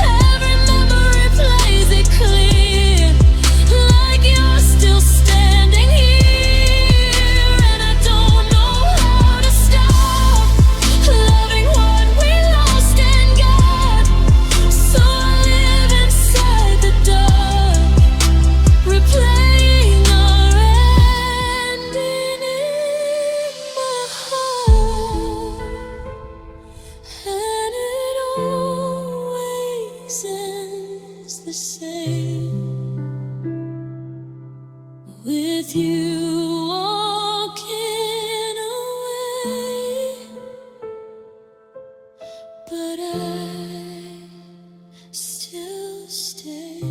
Every memory plays it clear, like you're still standing here. And I don't know how to stop loving what we lost and got. So I live inside the dark, replaying our ending in my heart. And it always ends the same, with you walking away. But I still stay.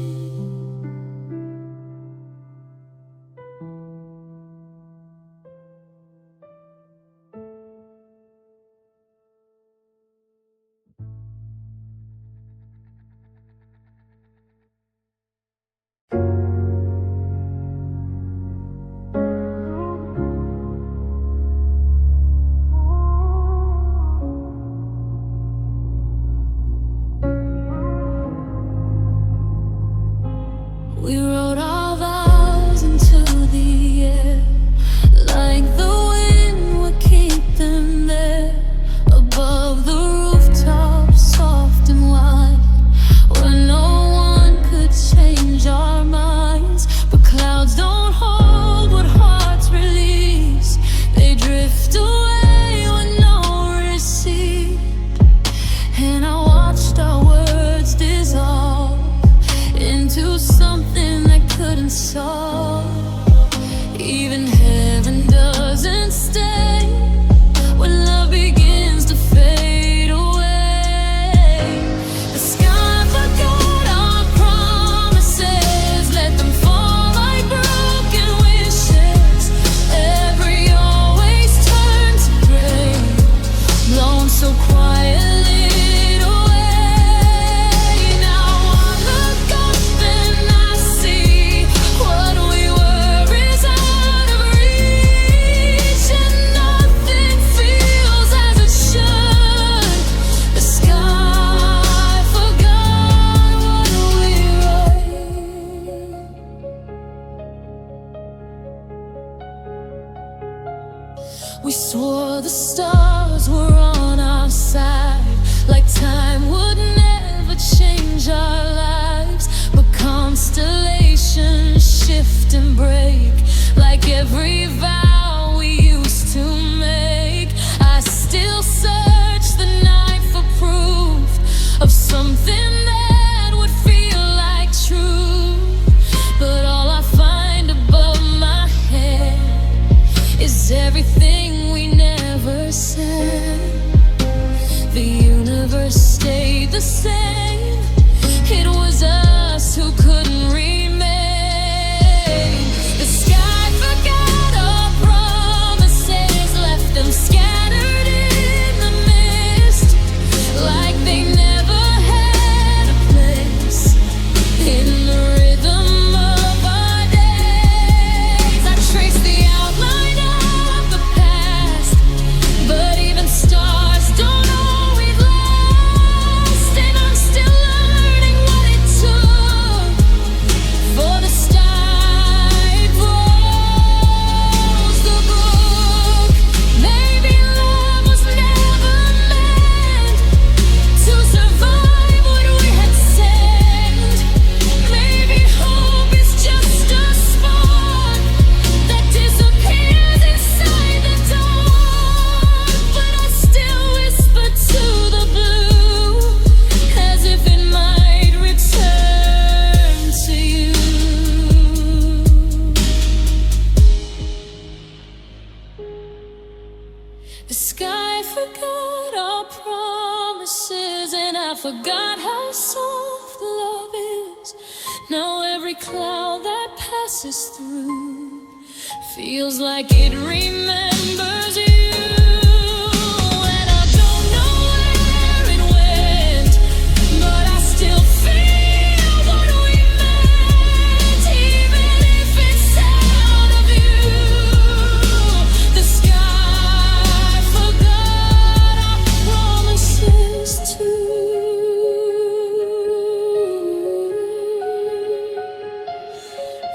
We wrote our vows into the air, like the wind would keep them there, above the rooftop, soft and wide, where no one could change our minds. But clouds don't hold what hearts release, they drift away with no receipt. And I watched our words dissolve into something that couldn't solve. Even heaven doesn't stay when love begins to fade away. The sky forgot our promises, let them fall like broken wishes. Every always turned to gray, blown so quietly away. Now I look up and I see what we were is out of reach, and nothing feels as it should. The sky forgot what we wrote. We swore the stars were on our side, like time would never change our lives. But constellations shift and break, like every vow we used to make. I still search the night for proof of something that would feel like truth. But all I find above my head is everything we never said. The universe stayed the same, every cloud that passes through feels like it remembers you. And I don't know where it went, but I still feel what we meant, even if it's out of view. The sky forgot our promises too.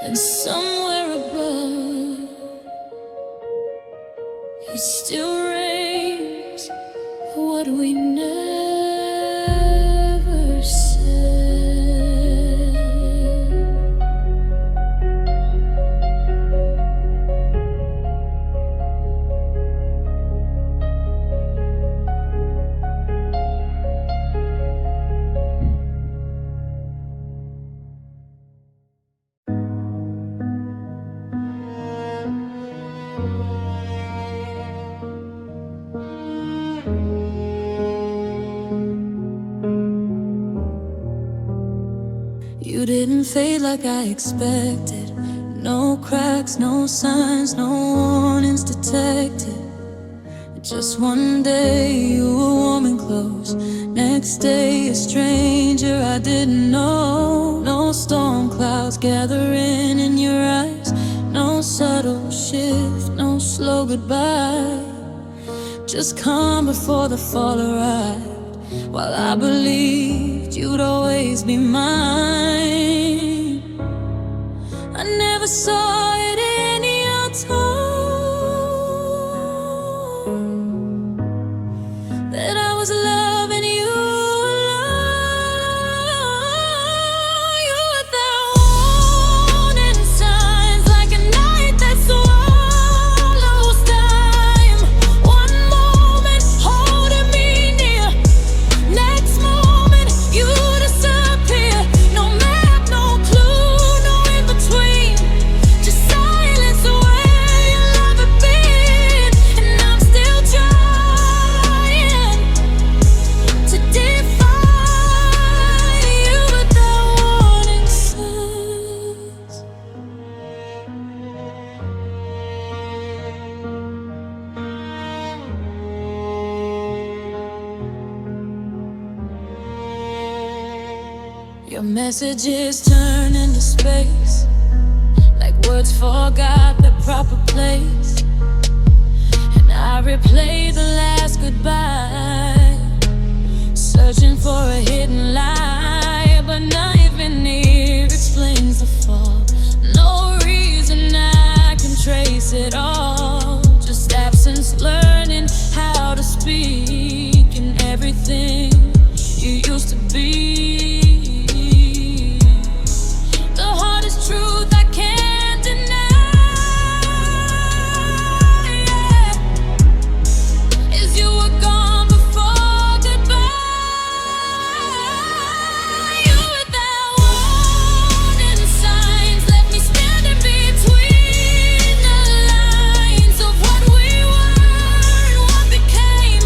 And somewhere above, it still rains what we never said. You didn't fade like I expected. No cracks, no signs, no warnings detected. Just one day you were warm and close, next day a stranger I didn't know. No storm clouds gathering in your eyes, no subtle shift, no slow goodbye. Just calm before the fall arrived, while I believed you'd always be mine. I never saw it in your tone that I was loving you alone. You were that warning signs, like a night that swallows time. One moment holding me near, next moment you disappear. No map, no clue, no in between, just silence where your love had been. And I'm still trying to define you without warning signs. Your messages turn into space, like words forgot their proper place. And I replay the last goodbye, searching for a hidden lie, but not even near explains the fall. No reason I can trace it all, just absence learning how to speak, and everything you used to be. The hardest truth I can't deny, yeah, is you were gone before goodbye. You were that warning signs, left me standing between the lines of what we were and what became.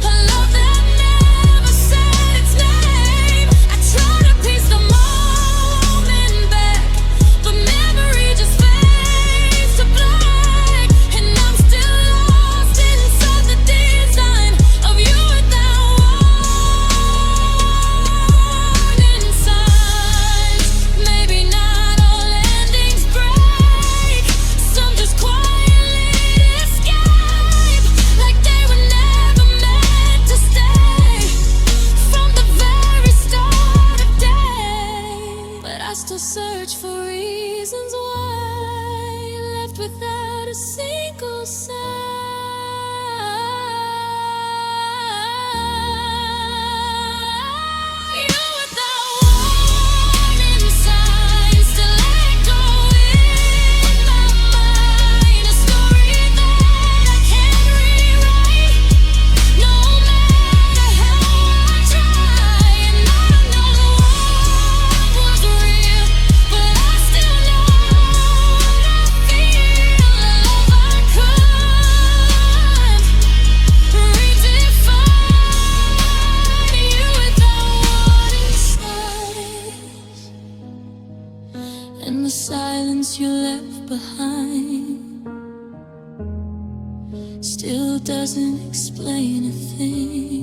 A love that never said its name. I try to piece the moment back, but memory just fades to black. And I'm still lost inside the design of you without warning signs. Maybe not all endings break, some just quietly escape, like they were never meant to stay from the very start of day. But I still search for reasons why, left without a single sign. You without warning signs, still echoing my mind. A story that I can't rewrite, no matter how I try. And I know the love was real, but I still know what I feel. The love I and the silence you left behind still doesn't explain a thing.